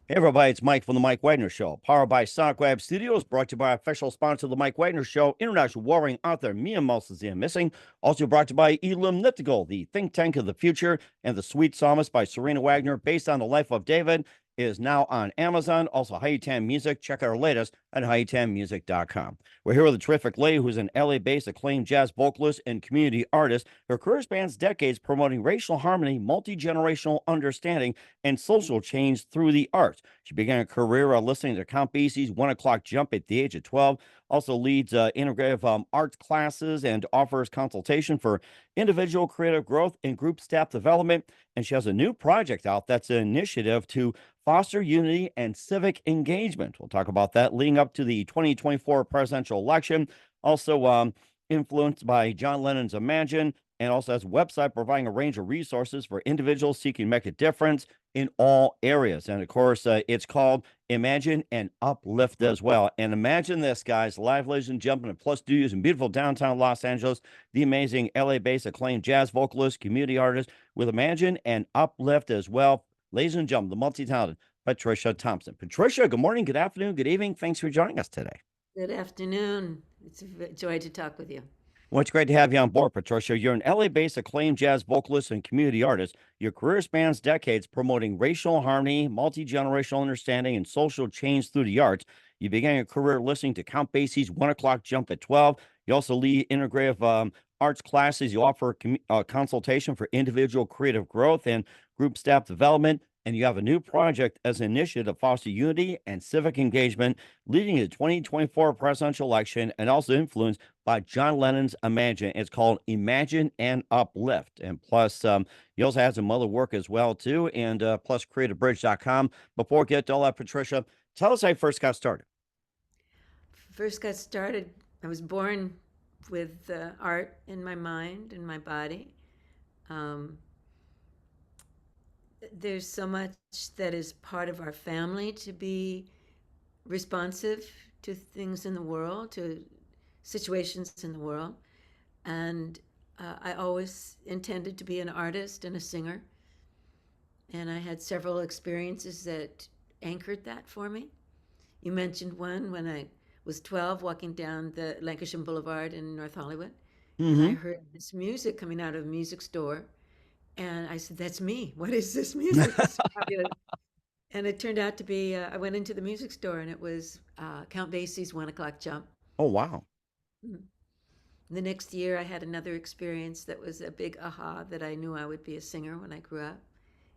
Hey everybody, it's Mike from the Mike Wagner Show, powered by Sonic Web Studios, brought to you by official sponsor of the Mike Wagner Show, international warring author Mia Mousezian Missing. Also brought to you by Elim Niptigal, the think tank of the future, and The Sweet Psalmist by Serena Wagner, based on the life of David, is now on Amazon. Also, Hayatan Music. Check out our latest at hayatanmusic.com. We're here with a terrific lady who's an LA-based acclaimed jazz vocalist and community artist. Her career spans decades promoting racial harmony, multi-generational understanding, and social change through the arts. She began a career listening to Count Basie's 1 O'Clock Jump at the age of 12. Also leads integrative arts classes and offers consultation for individual creative growth and group staff development. And she has a new project out that's an initiative to foster unity and civic engagement. We'll talk about that leading up to the 2024 presidential election. Also influenced by John Lennon's Imagine, and also has a website providing a range of resources for individuals seeking to make a difference in all areas. And of course, it's called Imagine and Uplift as well. And imagine this, guys, live legend jumping at Plus Studios in beautiful downtown Los Angeles, the amazing LA-based acclaimed jazz vocalist, community artist with Imagine and Uplift as well. Ladies and gentlemen, the multi-talented Patrisha Thomson. Patrisha, good morning, good afternoon, good evening. Thanks for joining us today. Good afternoon. It's a joy to talk with you. Well, it's great to have you on board, Patrisha. You're an LA-based acclaimed jazz vocalist and community artist. Your career spans decades promoting racial harmony, multi-generational understanding, and social change through the arts. You began your career listening to Count Basie's 1 O'Clock Jump at 12. You also lead integrative arts classes. You offer consultation for individual creative growth and group staff development. And you have a new project as an initiative to foster unity and civic engagement, leading to the 2024 presidential election, and also influenced by John Lennon's Imagine. It's called Imagine and Uplift. And plus, you also have some other work as well, too, and plus creativebridge.com. Before we get to all that, Patrisha, tell us how you first got started. I was born with art in my mind and my body. There's so much that is part of our family to be responsive to things in the world, to situations in the world. And I always intended to be an artist and a singer. And I had several experiences that anchored that for me. You mentioned one when I was 12, walking down the Lancashire Boulevard in North Hollywood. And I heard this music coming out of a music store. And I said, that's me. What is this music? It's fabulous. And it turned out to be, I went into the music store and it was Count Basie's 1 O'Clock Jump. Oh, wow. Mhm. The next year, I had another experience that was a big aha that I knew I would be a singer when I grew up.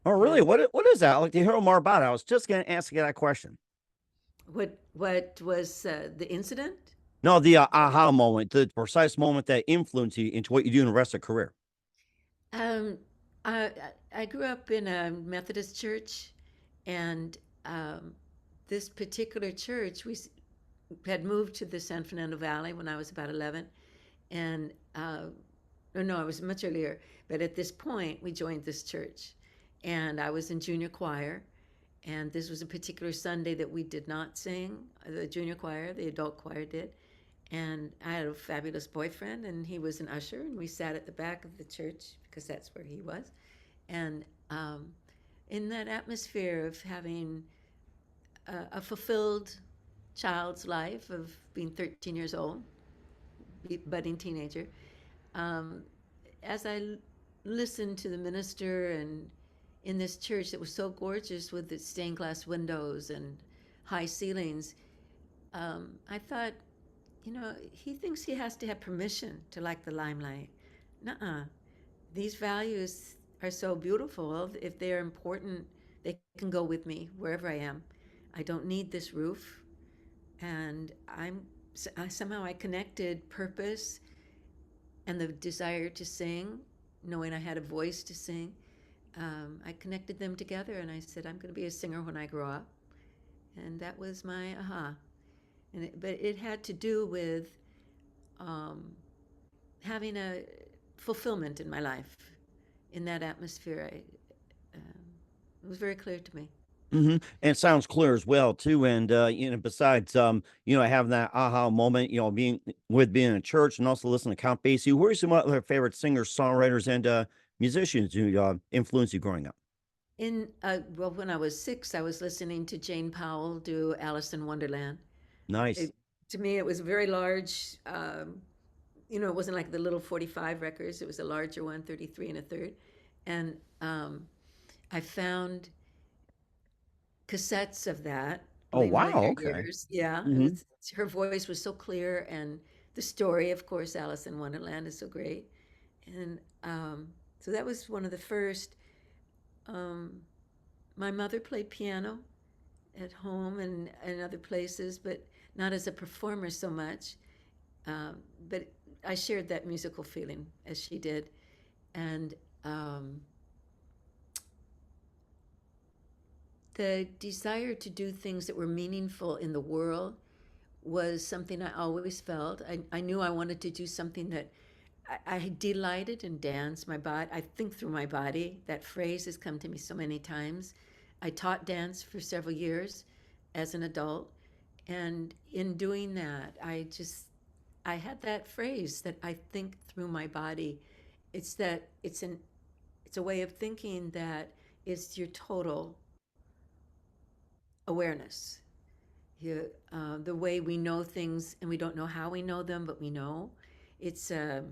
Oh, really? And What is that? I'd like to hear more about it. I was just going to ask you that question. what was the incident? No, the aha moment, the precise moment that influenced you into what you do in the rest of your career. Um, I, I grew up in a Methodist church, and this particular church, had moved to the San Fernando Valley when I was about 11. And, no, I was much earlier. But at this point, we joined this church. And I was in junior choir. And this was a particular Sunday that we did not sing, the junior choir, the adult choir did. And I had a fabulous boyfriend, and he was an usher, and we sat at the back of the church because that's where he was. And in that atmosphere of having a fulfilled child's life, of being 13 years old, budding teenager, as I listened to the minister and in this church that was so gorgeous with its stained glass windows and high ceilings, I thought, he thinks he has to have permission to like the limelight. Nuh-uh. These values are so beautiful. If they're important, they can go with me wherever I am. I don't need this roof. And somehow I connected purpose and the desire to sing, knowing I had a voice to sing. I connected them together, and I said, I'm going to be a singer when I grow up. And that was my aha. But it had to do with having a fulfillment in my life. In that atmosphere, it was very clear to me. And it sounds clear as well, too. And besides having that aha moment, being in church and also listening to Count Basie, who are some other favorite singers, songwriters, and musicians who influenced you growing up? Well, when I was 6, I was listening to Jane Powell do Alice in Wonderland. Nice. It, to me, it was a very large, it wasn't like the little 45 records. It was a larger one, 33 and a third. And I found cassettes of that Oh, in wow. later Okay. years. Yeah, it Hmm. was, her voice was so clear, and the story, of course, Alice in Wonderland is so great. And so that was one of the first. Um, my mother played piano at home and other places, but not as a performer so much. Um, but I shared that musical feeling as she did. And um, the desire to do things that were meaningful in the world was something I always felt. I knew I wanted to do something that I delighted in dance. My body, I think through my body. That phrase has come to me so many times. I taught dance for several years as an adult. And in doing that, I had that phrase that I think through my body. It's that it's a way of thinking that it's your total awareness. The way we know things, and we don't know how we know them, but we know. It's uh,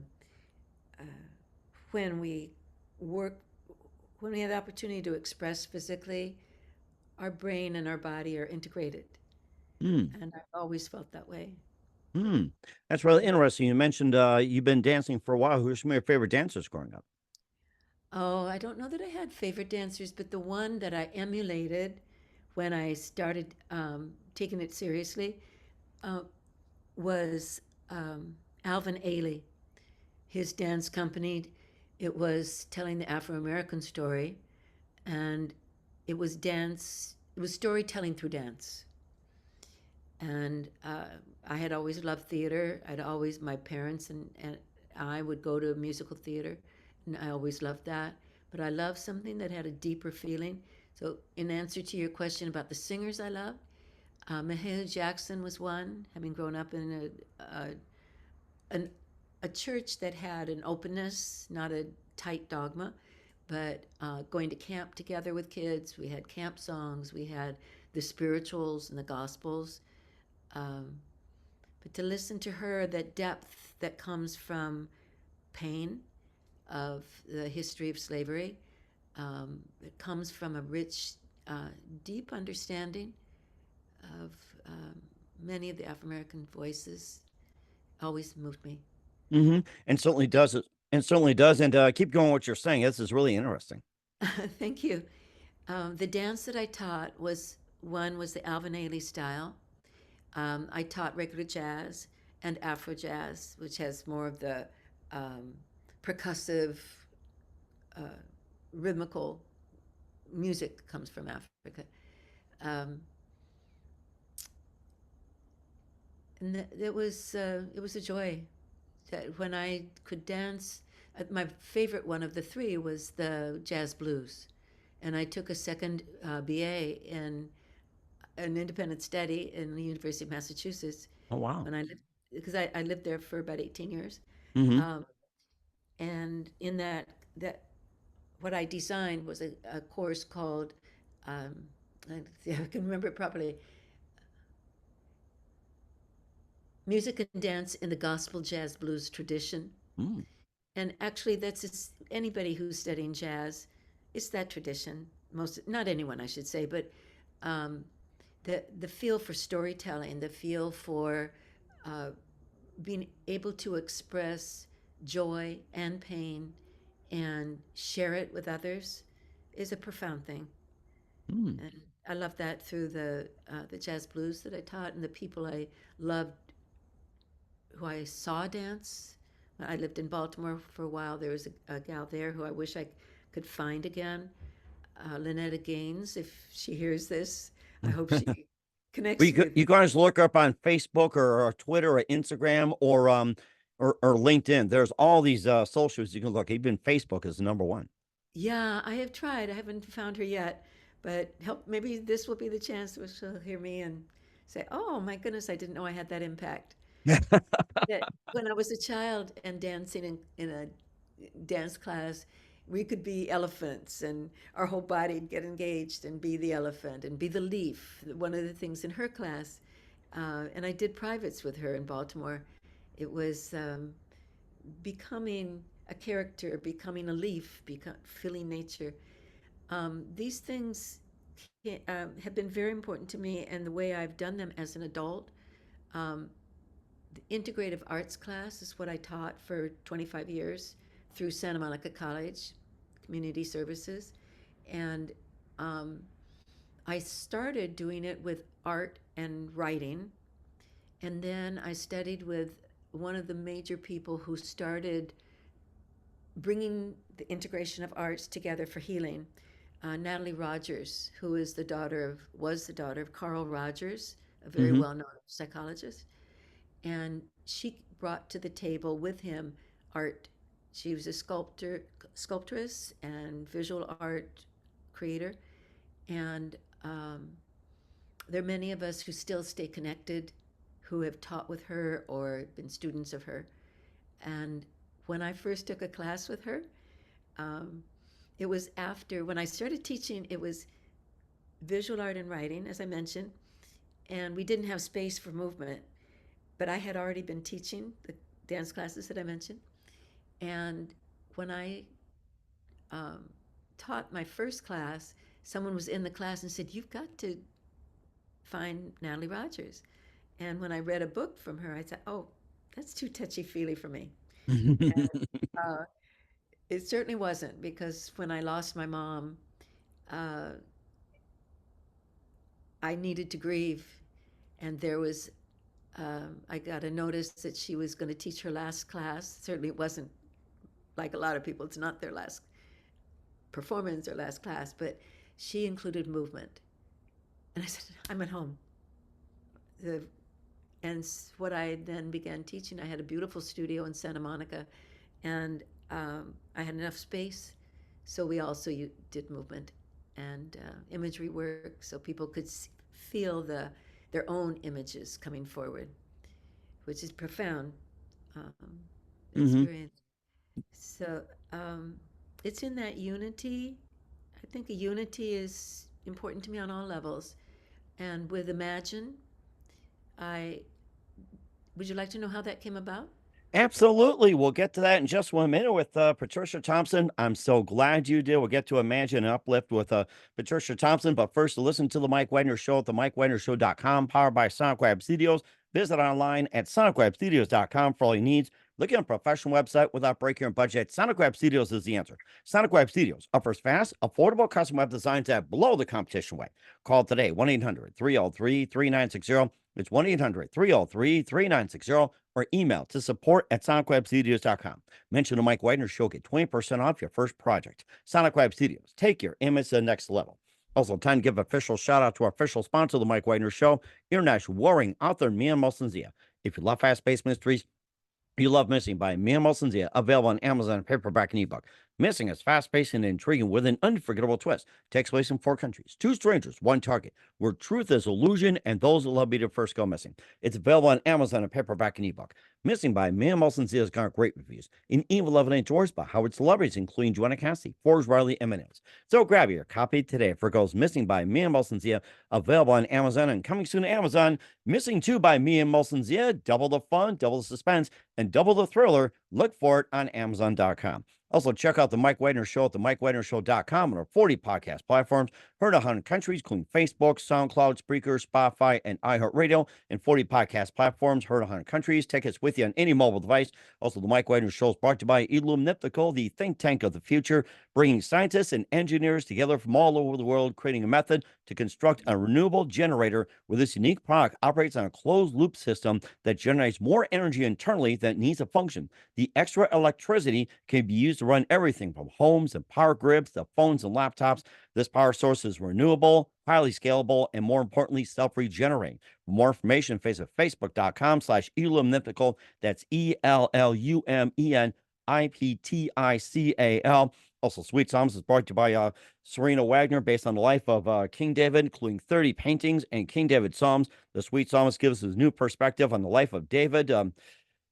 when we work, when we have the opportunity to express physically, our brain and our body are integrated. Mm. And I've always felt that way. Mm. That's really interesting. You mentioned you've been dancing for a while. Who's some of your favorite dancers growing up? Oh, I don't know that I had favorite dancers, but the one that I emulated when I started taking it seriously uh, was Alvin Ailey. His dance company, it was telling the Afro American story, and it was storytelling through dance. And I had always loved theater. My parents and I would go to musical theater, and I always loved that. But I loved something that had a deeper feeling. So, in answer to your question about the singers I loved, Mahalia Jackson was one, having grown up in an, a church that had an openness, not a tight dogma, but going to camp together with kids. We had camp songs, we had the spirituals and the gospels. Um, but to listen to her, that depth that comes from pain of the history of slavery, it comes from a rich, deep understanding of many of the Afro American voices, always moved me. Hmm. And certainly does it. And certainly does. And keep going what you're saying. This is really interesting. Thank you. The dance that I taught was the Alvin Ailey style. I taught regular jazz and Afro jazz, which has more of the um, percussive, uh, rhythmical music that comes from Africa. Um, and it was a joy that when I could dance. My favorite one of the three was the jazz blues, and I took a second BA in an independent study in the University of Massachusetts Oh, wow. when I lived, because I lived there for about 18 years. Hmm. Um, and in that what I designed was a course called, um, I can remember it properly, Music and Dance in the Gospel Jazz Blues Tradition. Mm. And actually, anybody who's studying jazz, it's that tradition. Not anyone, I should say, but um, the feel for storytelling, the feel for uh, being able to express joy and pain and share it with others is a profound thing. Mm. And I love that through the jazz blues that I taught and the people I loved who I saw dance. When I lived in Baltimore for a while, there was a gal there who I wish I could find again, Lynetta Gaines. If she hears this, I hope she Well, connects with. you guys look her up on Facebook or Twitter or Instagram or LinkedIn. There's all these socials you can look. Even Facebook is number one. Yeah, I have tried. I haven't found her yet, but help. Maybe this will be the chance where she'll hear me and say, "Oh my goodness, I didn't know I had that impact." That when I was a child and dancing in a dance class, we could be elephants, and our whole body'd get engaged and be the elephant and be the leaf. One of the things in her class, and I did privates with her in Baltimore, it was becoming a character, becoming a leaf, feeling nature. These things have been very important to me, and the way I've done them as an adult. Um, the integrative arts class is what I taught for 25 years through Santa Monica College, Community Services. And I started doing it with art and writing. And then I studied with one of the major people who started bringing the integration of arts together for healing, Natalie Rogers, who was the daughter of Carl Rogers, a very well-known psychologist. And she brought to the table with him art. She was a sculptress and visual art creator. And there are many of us who still stay connected, who have taught with her or been students of her. And when I first took a class with her, it was after, when I started teaching, it was visual art and writing, as I mentioned, and we didn't have space for movement. But I had already been teaching the dance classes that I mentioned. And when I taught my first class, someone was in the class and said, "You've got to find Natalie Rogers." And when I read a book from her, I said, "Oh, that's too touchy-feely for me." And, it certainly wasn't, because when I lost my mom, I needed to grieve. And there was I got a notice that she was going to teach her last class. Certainly it wasn't like a lot of people, it's not their last performance or last class, but she included movement. And I said, "I'm at home." And what I then began teaching, I had a beautiful studio in Santa Monica, and I had enough space, so we also did movement and imagery work, so people could feel their own images coming forward, which is profound experience. So it's in that unity. I think a unity is important to me on all levels. And with Imagine, would you like to know how that came about? Absolutely. We'll get to that in just 1 minute with Patrisha Thomson. I'm so glad you did. We'll get to Imagine and Uplift with Patrisha Thomson. But first, to listen to the Mike Wagner Show at the MikeWagnerShow.com, powered by Sonic Web Studios. Visit online at SonicWebStudios.com for all your needs. Look at a professional website without breaking your budget. Sonic Web Studios is the answer. Sonic Web Studios offers fast, affordable custom web designs that blow the competition away. Call today, 1-800-303-3960. It's 1-800-303-3960, or email to support@sonicwebstudios.com. Mention the Mike Wagner Show, get 20% off your first project. Sonic Web Studios, take your image to the next level. Also, time to give official shout out to our official sponsor, the Mike Wagner Show, international warring author Mia Molson-Zia. If you love fast-paced mysteries, you love Missing by Mia Molson-Zia, available on Amazon, paperback, and ebook. Missing is fast-paced and intriguing with an unforgettable twist. Takes place in 4 countries, 2 strangers, 1 target, where truth is illusion and those that love me to first go missing. It's available on Amazon and paperback and ebook. Missing by Mia Molson-Zia has got great reviews. An even 11 endorsed by Howard celebrities, including Joanna Cassidy, Forbes, Riley, M&M's. So grab your copy today for Goes Missing by Mia Molson-Zia, available on Amazon and coming soon to Amazon. Missing 2 by Mia Molson-Zia, double the fun, double the suspense, and double the thriller. Look for it on Amazon.com. Also, check out the Mike Wagner Show at the MikeWagnerShow.com and our 40 podcast platforms, heard in 100 countries, including Facebook, SoundCloud, Spreaker, Spotify, and iHeartRadio, and 40 podcast platforms, heard in 100 countries. Take us with you on any mobile device. Also, the Mike Wagner Show is brought to you by Uplift, the think tank of the future, bringing scientists and engineers together from all over the world, creating a method to construct a renewable generator where this unique product operates on a closed-loop system that generates more energy internally than it needs to function. The extra electricity can be used to run everything from homes and power grids to phones and laptops. This power source is renewable, highly scalable, and more importantly, self-regenerating. For more information, visit facebook.com/Illumniptical. That's ELLUMENIPTICAL. Also, Sweet Psalms is brought to you by Serena Wagner, based on the life of King David, including 30 paintings and King David Psalms. The Sweet Psalmist gives us his new perspective on the life of David.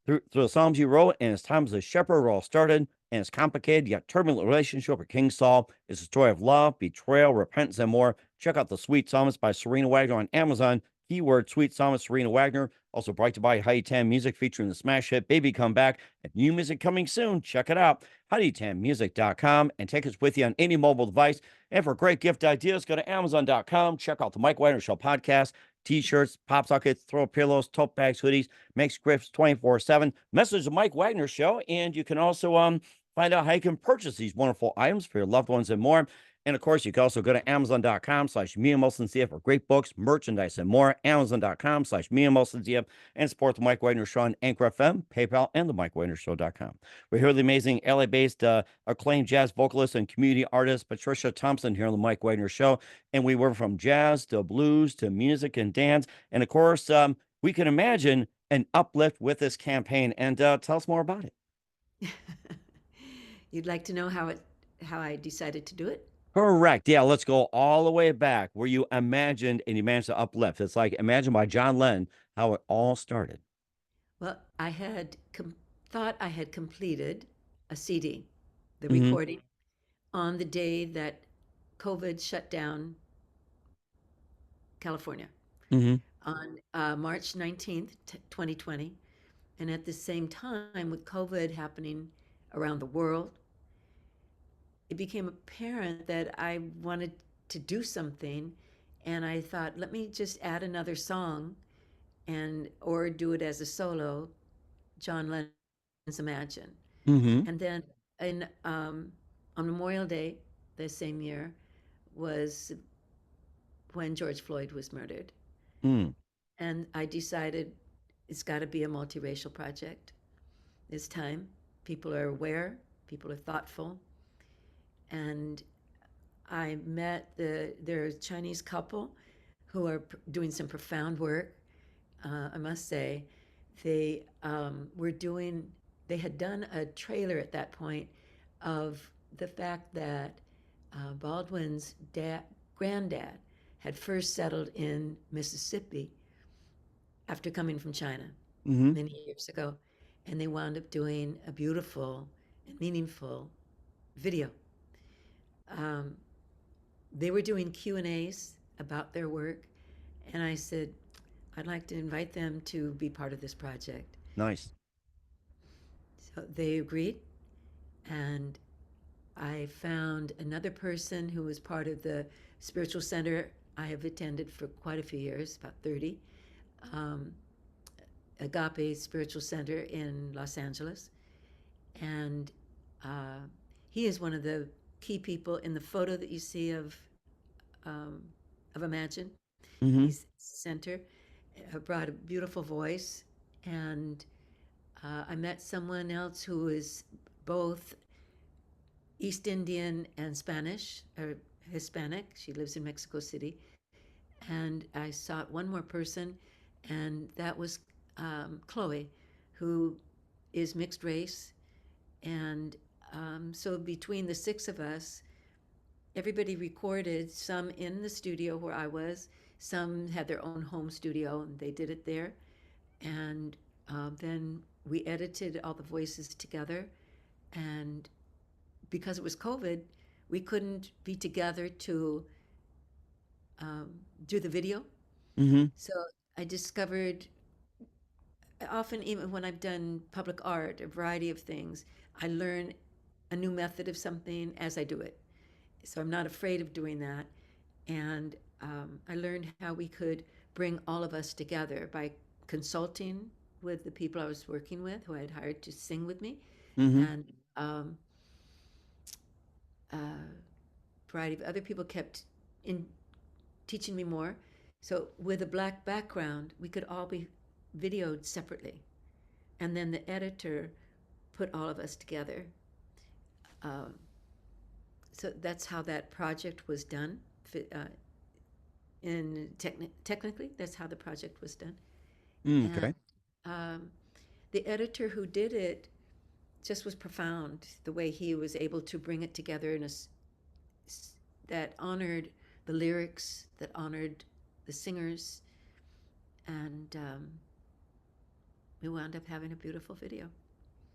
through the Psalms you wrote and his time as a shepherd were all started, and his complicated yet turbulent relationship with King Saul is a story of love, betrayal, repentance, and more. Check out The Sweet Psalmist by Serena Wagner on Amazon. Keyword Sweet Psalmist Serena Wagner. Also brought to you by Heidi Tam Music featuring the smash hit Baby Come Back and new music coming soon. Check it out. HeidiTamMusic.com and take us with you on any mobile device. And for great gift ideas, go to Amazon.com. Check out the Mike Wagner Show podcast. T-shirts, pop sockets, throw pillows, tote bags, hoodies, make scripts 24/7. Message the Mike Wagner Show, and you can also find out how you can purchase these wonderful items for your loved ones and more. And of course, you can also go to Amazon.com/MeandMolson for great books, merchandise, and more. Amazon.com/MeandMolson and support the Mike Wagner Show on Anchor FM, PayPal, and the MikeWagnerShow.com. We're here with the amazing LA-based acclaimed jazz vocalist and community artist Patrisha Thomson here on the Mike Wagner Show. And we were from jazz to blues to music and dance. And of course, we can imagine an uplift with this campaign. And tell us more about it. You'd like to know how I decided to do it? Correct. Yeah, let's go all the way back where you imagined and you managed to uplift. It's like Imagine by John Lennon, how it all started. Well, I had thought I had completed a CD, the Mhm. recording, on the day that COVID shut down California Mhm. on March 19th, 2020. And at the same time, with COVID happening around the world, it became apparent that I wanted to do something. And I thought, let me just add another song or do it as a solo, John Lennon's Imagine. Mhm. And then on Memorial Day the same year was when George Floyd was murdered. Mm. And I decided it's got to be a multiracial project this time. People are aware, people are thoughtful. And I met their Chinese couple who are doing some profound work. I must say, they had done a trailer at that point of the fact that Baldwin's granddad had first settled in Mississippi after coming from China Mhm. many years ago, and they wound up doing a beautiful and meaningful video. They were doing Q&As about their work, and I said, I'd like to invite them to be part of this project. Nice. So they agreed, and I found another person who was part of the spiritual center I have attended for quite a few years, about 30, Agape Spiritual Center in Los Angeles. And he is one of the key people in the photo that you see of Imagine. Mhm. He's center, brought a beautiful voice. And I met someone else who is both East Indian and Spanish, or Hispanic. She lives in Mexico City. And I sought one more person, and that was Chloe, who is mixed race. And so between the six of us, everybody recorded, some in the studio where I was, some had their own home studio and they did it there. And then we edited all the voices together. And because it was COVID, we couldn't be together to do the video. Mhm. So I discovered, often even when I've done public art, a variety of things, I learn a new method of something as I do it. So I'm not afraid of doing that. And I learned how we could bring all of us together by consulting with the people I was working with, who I had hired to sing with me, Mhm. and a variety of other people kept in teaching me more. So with a black background, we could all be videoed separately, and then the editor put all of us together. So that's how that project was done. Technically, that's how the project was done. Mm, And okay. the editor who did it just was profound. The way he was able to bring it together that honored the lyrics, that honored the singers, and we wound up having a beautiful video.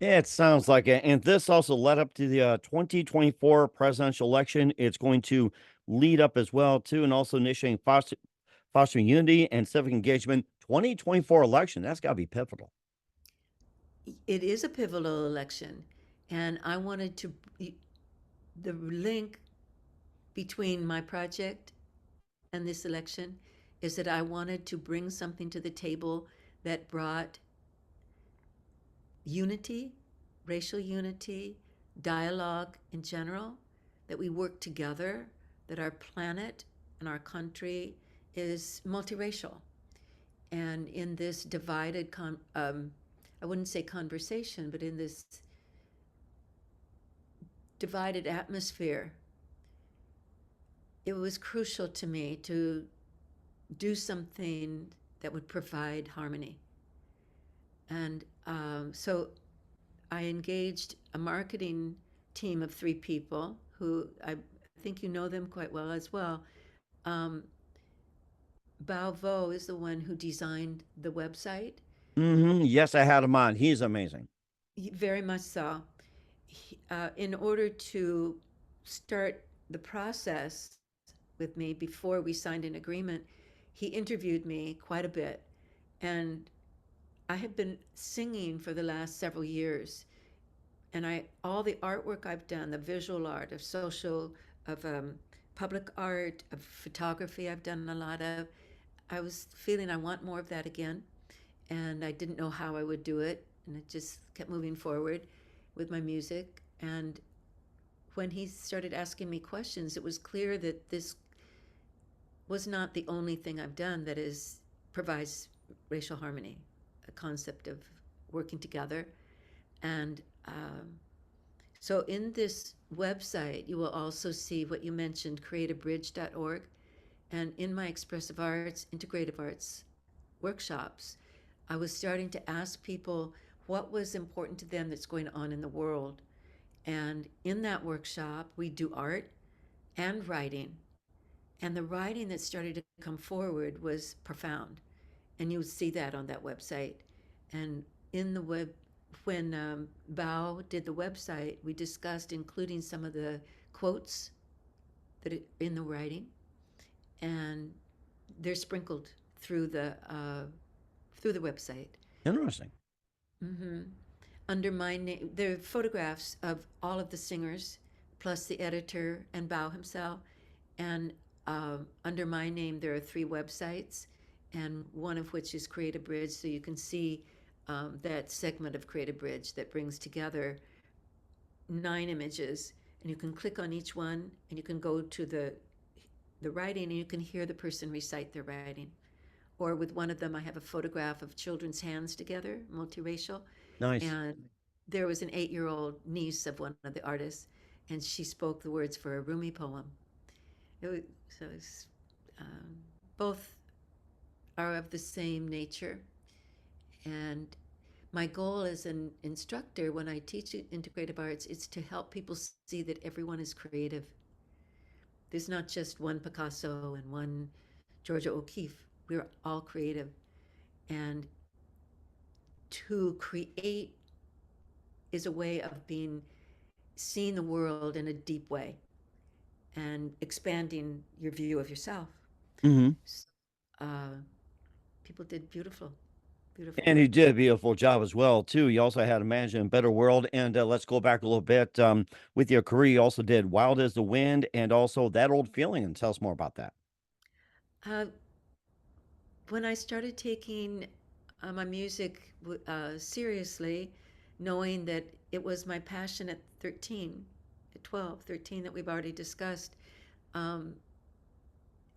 It sounds like it. And this also led up to the 2024 presidential election. It's going to lead up as well, too, and also initiating fostering unity and civic engagement. 2024 election, that's got to be pivotal. It is a pivotal election, and I wanted to, the link between my project and this election is that I wanted to bring something to the table that brought unity, racial unity, dialogue in general, that we work together, that our planet and our country is multiracial. And in this divided, I wouldn't say conversation, but in this divided atmosphere, it was crucial to me to do something that would provide harmony. And so I engaged a marketing team of 3 people who I think you know them quite well as well. Bao Vo is the one who designed the website. Yes, I had him on. He's amazing. Very much so. In order to start the process with me before we signed an agreement, he interviewed me quite a bit. And I have been singing for the last several years. And all the artwork I've done, the visual art, of social, of public art, of photography, I've done a lot of. I was feeling I want more of that again, and I didn't know how I would do it, and it just kept moving forward with my music. And when he started asking me questions, it was clear that this was not the only thing I've done that provides racial harmony, a concept of working together. And so in this website, you will also see what you mentioned, createabridge.org. And in my expressive arts, integrative arts workshops, I was starting to ask people what was important to them that's going on in the world. And in that workshop, we do art and writing. And the writing that started to come forward was profound. And you would see that on that website. And in the web, when Bao did the website, we discussed including some of the quotes that are in the writing, and they're sprinkled through the website. Interesting. Under my name, there are photographs of all of the singers, plus the editor and Bao himself. And under my name, there are 3 websites, and one of which is Create a Bridge, so you can see that segment of Create a Bridge that brings together 9 images, and you can click on each one, and you can go to the writing, and you can hear the person recite their writing. Or with one of them, I have a photograph of children's hands together, multiracial. Nice. And there was an 8-year-old niece of one of the artists, and she spoke the words for a Rumi poem. Both are of the same nature. And my goal as an instructor when I teach integrative arts is to help people see that everyone is creative. There's not just one Picasso and one Georgia O'Keeffe. We're all creative. And to create is a way of seeing the world in a deep way and expanding your view of yourself. People did beautiful. And he did a beautiful job as well, too. You also had Imagine a Better World. And let's go back a little bit. With your career, you also did Wild as the Wind and also That Old Feeling. And tell us more about that. When I started taking my music seriously, knowing that it was my passion at 13, at 12, 13 that we've already discussed,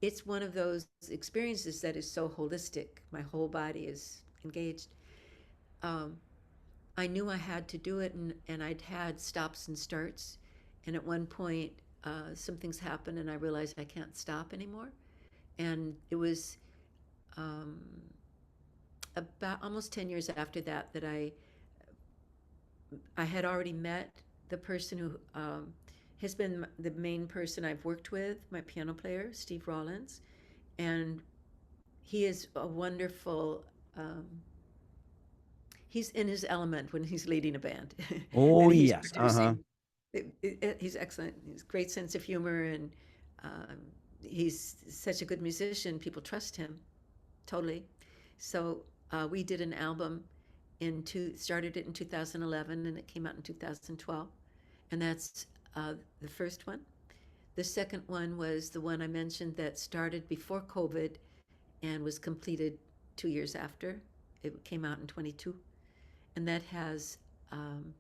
it's one of those experiences that is so holistic. My whole body is engaged. I knew I had to do it, and I'd had stops and starts. And at one point, some things happened, and I realized I can't stop anymore. And it was about almost 10 years after that I had already met the person who has been the main person I've worked with, my piano player, Steve Rollins. And he is a wonderful, he's in his element when he's leading a band, Oh, and he's yes. Uh-huh. producing. He's excellent. He's great sense of humor, and um, he's such a good musician. People trust him totally. So we did an album started it in 2011, and it came out in 2012, and that's the first one. The second one was the one I mentioned that started before COVID and was completed 2 years after. It came out in 22, and that has um,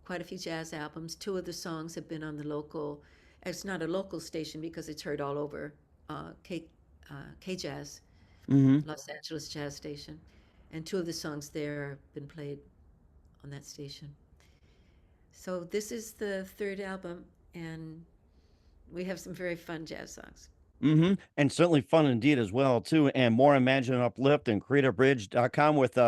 quite a few jazz albums. Two of the songs have been on the local. It's not a local station because it's heard all over. K Jazz, Hmm. Los Angeles Jazz Station, and two of the songs there have been played on that station. So this is the third album, and we have some very fun jazz songs. Hmm. And certainly fun indeed as well, too. And more Imagine and Uplift and creativebridge.com with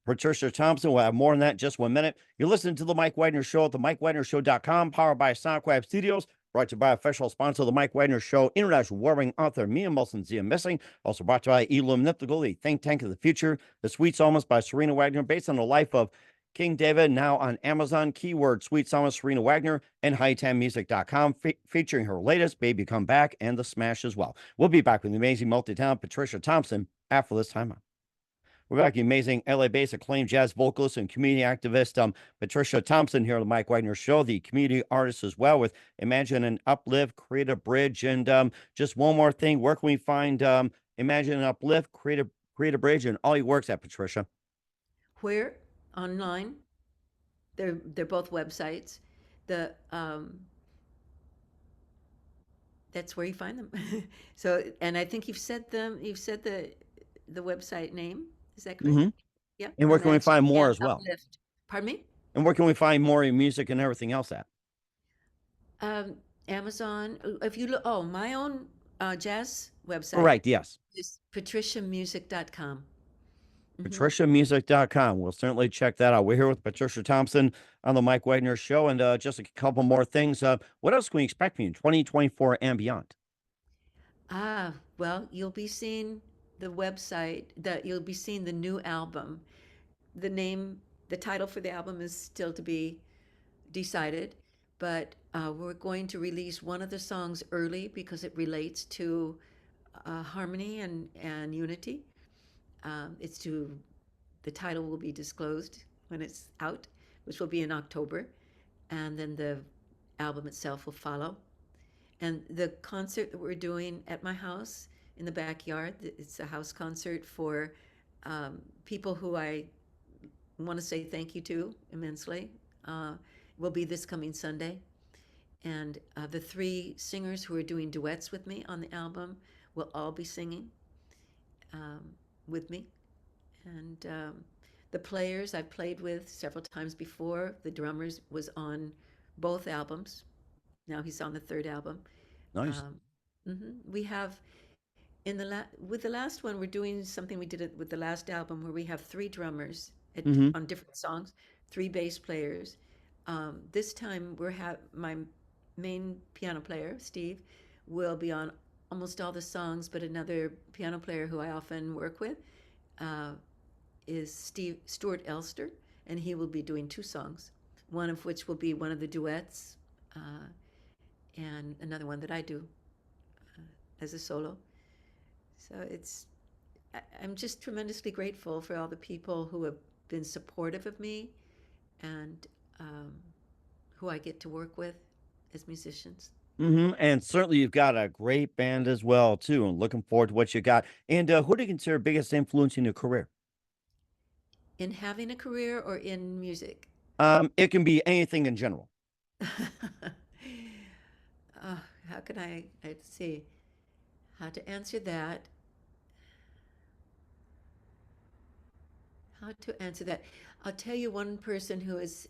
Patricia Thomson. We'll have more on that in just 1 minute. You're listening to The Mike Wagner Show at the MikeWagnerShow.com, powered by Sonic Web Studios. Brought to you by official sponsor of The Mike Wagner Show, international warring author Mia Molson Zia Missing. Also brought to you by Illuminatical, the think tank of the future. The Sweet Psalmist by Serena Wagner, based on the life of King David, now on Amazon. Keyword Sweet Psalmist Serena Wagner, and hightimemusic.com, featuring her latest Baby Come Back and The Smash as well. We'll be back with the amazing multi-talent Patrisha Thomson after this time out. We're back. The amazing LA-based acclaimed jazz vocalist and community activist Patrisha Thomson here on the Mike Wagner Show, the community artist as well with Imagine and Uplift, Create a Bridge. And just one more thing, where can we find Imagine and Uplift, Create a Bridge, and all your works at, Patrisha? Where online, they're both websites. The That's where you find them. So, and I think you've said them. You've said the website name. Is that correct? Hmm. Yeah. And where can we Imagine find more and as well? Uplift. Pardon me? And where can we find more of your music and everything else at? Um, Amazon. If you look, oh, my own jazz website Correct, yes. is patriciamusic.com. Mm-hmm. PatriciaMusic.com. We'll certainly check that out. We're here with Patrisha Thomson on the Mike Wagner Show. And just a couple more things. What else can we expect from you in 2024 and beyond? Well, you'll be seeing the website that you'll be seeing the new album. The name, the title for the album is still to be decided, but we're going to release one of the songs early because it relates to harmony and unity. It's to The title will be disclosed when it's out, which will be in October, and then the album itself will follow. And the concert that we're doing at my house in the backyard, it's a house concert for people who I want to say thank you to immensely. Will be this coming Sunday. And the three singers who are doing duets with me on the album will all be singing um, with me. And the players I've played with several times before. The drummers was on both albums. Now he's on the third album. Nice. Um, We have with the last one, we're doing something we did it with the last album where we have three drummers Hmm. on different songs, three bass players. This time my main piano player, Steve, will be on almost all the songs, but another piano player who I often work with uh, is Stuart Elster, and he will be doing two songs, one of which will be one of the duets, and another one that I do as a solo. So I'm just tremendously grateful for all the people who have been supportive of me and who I get to work with as musicians. And certainly you've got a great band as well, too. And looking forward to what you got. And who do you consider biggest influence in your career? In having a career or in music? It can be anything in general. How can I'd see how to answer that? How to answer that? I'll tell you one person who has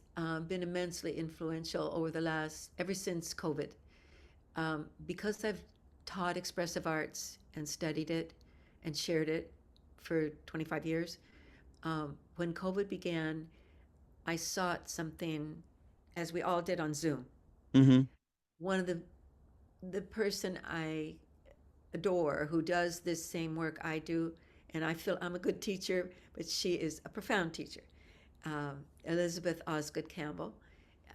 been immensely influential ever since COVID. Because I've taught expressive arts and studied it and shared it for 25 years, when COVID began, I sought something, as we all did on Zoom. Hmm. One of the person I adore who does this same work I do and I feel I'm a good teacher, but she is a profound teacher. Elizabeth Osgood Campbell.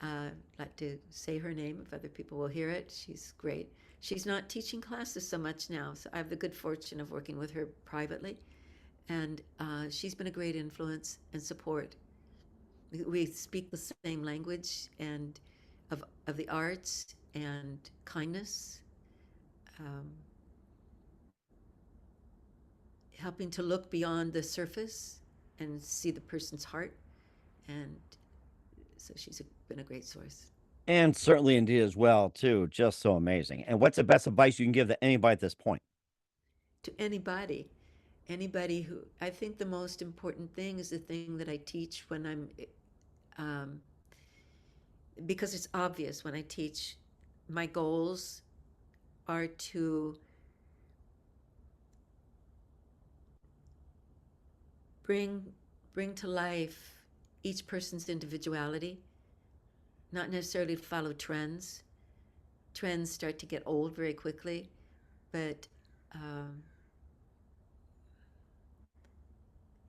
I'd like to say her name if other people will hear it. She's great. She's not teaching classes so much now, so I have the good fortune of working with her privately, and she's been a great influence and support. We speak the same language and of the arts and kindness, um, helping to look beyond the surface and see the person's heart. And so she's been a great source. And certainly indeed as well, too. Just so amazing. And what's the best advice you can give to anybody at this point? To anybody who, I think the most important thing is the thing that I teach when I'm, um, because it's obvious when I teach, my goals are to bring to life each person's individuality, not necessarily follow trends. Trends start to get old very quickly, but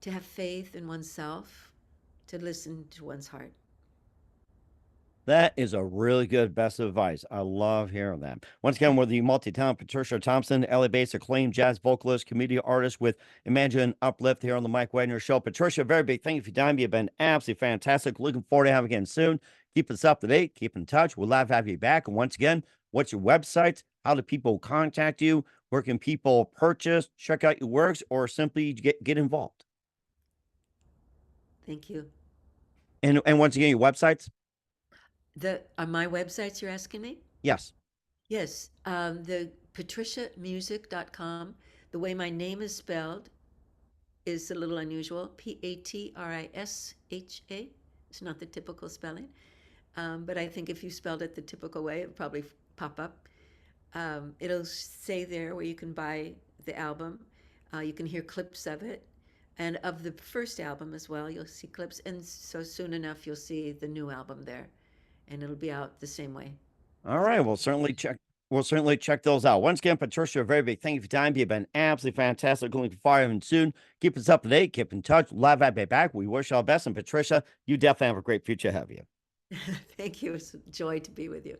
to have faith in oneself, to listen to one's heart. That is a really good best of advice. I love hearing that. Once again, we're the multi-talented Patrisha Thomson, LA-based acclaimed jazz vocalist, comedian artist with Imagine Uplift here on the Mike Wagner Show. Patrisha, very big thank you for your time. You've been absolutely fantastic. Looking forward to having you again soon. Keep us up to date. Keep in touch. We'll love to have you back. And once again, what's your website? How do people contact you? Where can people purchase, check out your works, or simply get involved? Thank you. And once again, your websites? On my websites, you're asking me? Yes. Yes. The patriciamusic.com. The way my name is spelled is a little unusual. Patrisha. It's not the typical spelling. But I think if you spelled it the typical way, it'll probably pop up. It'll say there where you can buy the album. You can hear clips of it. And of the first album as well, you'll see clips. And so soon enough, you'll see the new album there. And it'll be out the same way. All right. We'll certainly check those out. Once again, Patrisha, a very big thank you for your time. You've been absolutely fantastic. Looking forward to soon. Keep us up to date. Keep in touch. Live at back. We wish you all the best. And Patrisha, you definitely have a great future ahead of you. Thank you. It's a joy to be with you.